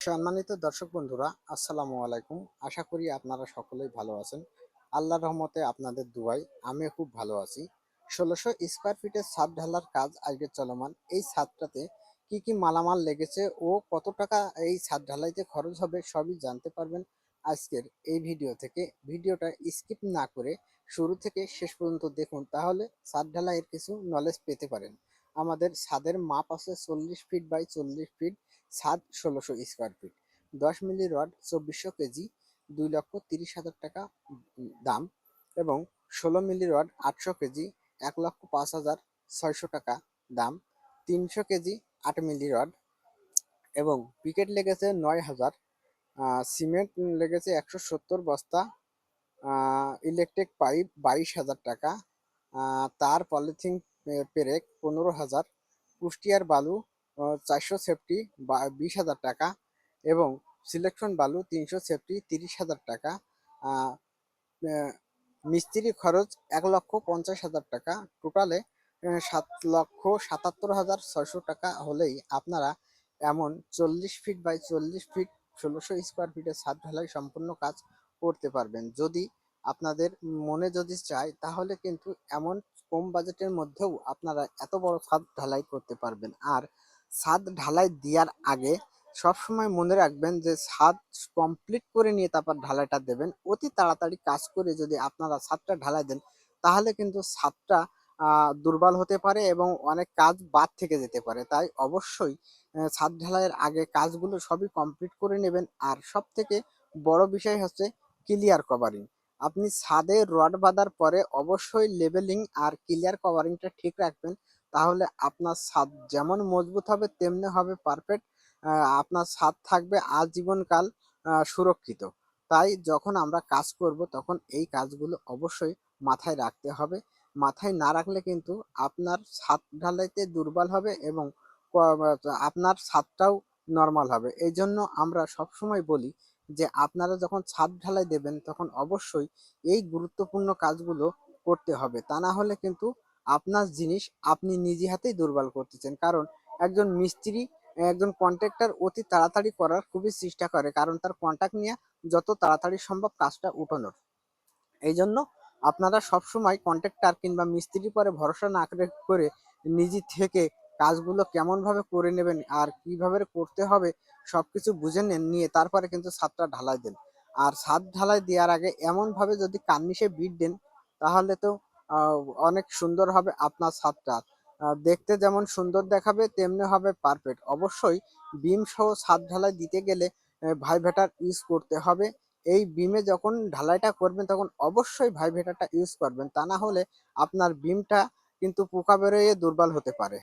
সম্মানিত দর্শক বন্ধুরা, আসসালামু আলাইকুম। আশা করি আপনারা সকলেই ভালো আছেন। আল্লাহর রহমতে আপনাদের দুয়ায় আমিও খুব ভালো আছি। ১৬০০ স্কোয়ার ফিটের ছাদ ঢালার কাজ আজকে চলমান। এই ছাদটাতে কি কি মালামাল লেগেছে ও কত টাকা এই ছাদ ঢালাইতে খরচ হবে সবই জানতে পারবেন আজকের এই ভিডিও থেকে। ভিডিওটা স্কিপ না করে শুরু থেকে শেষ পর্যন্ত দেখুন, তাহলে ছাদ ঢালাইয়ের কিছু নলেজ পেতে পারেন। আমাদের ছাদের মাপ আছে ৪০ ফিট বাই ৪০ ফিট। ছাদ ১৬০০ square feet, ১০ milli rod ২৪০০ KG, ২,৩০,০০০ টাকা দাম, এবং ১৬ মিলি রড ৮০০ কেজি, ১,০৫,৬০০ টাকা দাম, ৩০০ কেজি ৮ মিলি রড, এবং পিকেট লেগেছে ৯,০০০, সিমেন্ট লেগেছে ১৭০ বস্তা, ইলেকট্রিক পাইপ ২২,০০০ টাকা, তার পলিথিন পেরেক ১৫,০০০, কুষ্টিয়ার বালু ৪০০ সেফটি ২০,০০০ টাকা, এবং সিলেকশন বালু ৩০০ সেফটি ৩০,০০০ টাকা। আহ, আহ, মিস্ত্রি খরচ ১,৫০,০০০ টাকা। টোটালে ৭,৭৭,৬০০ টাকা হলেই আপনারা এমন ৪০ ফিট বাই ৪০ ফিট ১৬০০ স্কোয়ার ফিটের ছাদ ঢালাই সম্পূর্ণ কাজ করতে পারবেন। যদি আপনাদের মনে যদি চায় তাহলে কিন্তু এমন কম বাজেটের মধ্যেও আপনারা এত বড় ছাদ ঢালাই করতে পারবেন। আর ছাদ ঢালাই দেওয়ার আগে সবসময় মনে রাখবেন যে ছাদ কমপ্লিট করে নিয়ে তারপর ঢালাইটা দেবেন। অতি তাড়াতাড়ি কাজ করে যদি আপনারা ছাদটা ঢালাই দেন তাহলে কিন্তু ছাদটা দুর্বল হতে পারে এবং অনেক কাজ বাদ থেকে যেতে পারে। তাই অবশ্যই ছাদ ঢালাইয়ের আগে কাজগুলো সবই কমপ্লিট করে নেবেন। আর সব থেকে বড় বিষয় হচ্ছে ক্লিয়ার কভারিং। আপনি ছাদে রড বাঁধার পরে অবশ্যই লেবেলিং আর ক্লিয়ার কভারিংটা ঠিক রাখবেন, তাহলে আপনার ছাদ যেমন মজবুত হবে তেমনি হবে পারফেক্ট। আপনার ছাদ থাকবে আজীবনকাল সুরক্ষিত। তাই যখন আমরা কাজ করব তখন এই কাজগুলো অবশ্যই মাথায় রাখতে হবে। মাথায় না রাখলে কিন্তু আপনার ছাদ ঢালাইতে দুর্বল হবে এবং আপনার ছাদটাও নর্মাল হবে। এই জন্য আমরা সবসময় বলি যে আপনারা যখন ছাদ ঢালাই দেবেন তখন অবশ্যই এই গুরুত্বপূর্ণ কাজগুলো করতে হবে। তা না হলে কিন্তু আপনার জিনিস আপনি নিজে হাতেই দুর্বল করতেছেন। কারণ একজন মিস্ত্রি, একজন কন্ট্রাক্টর অতি তাড়াতাড়ি করার খুবই চেষ্টা করে, কারণ তার কন্ট্রাক্ট নিয়ে যত তাড়াতাড়ি সম্ভব কাজটা উঠানোর। এই জন্য আপনারা সবসময় কন্ট্রাক্টর কিংবা মিস্ত্রির পরে ভরসা না করে নিজে থেকে কাজগুলো কেমনভাবে করে নেবেন আর কিভাবে করতে হবে সবকিছু বুঝে নেন, নিয়ে তারপরে কিন্তু ছাদটা ঢালাই দেন। আর ছাদ ঢালাই দেওয়ার আগে এমনভাবে যদি কার্নিশে বিট দেন তাহলে তো আহ, অনেক সুন্দর হবে আপনার ছাদটা। দেখতে যেমন সুন্দর দেখাবে তেমনি হবে পারফেক্ট। অবশ্যই বিম সহ ছাদ ঢালাই দিতে গেলে ভাইভেটার ইউজ করতে হবে। এই বিমে যখন ঢালাইটা করবেন তখন অবশ্যই ভাইভেটারটা ইউজ করবেন, তা না হলে আপনার বিমটা কিন্তু পোকা বেরোয় দুর্বল হতে পারে।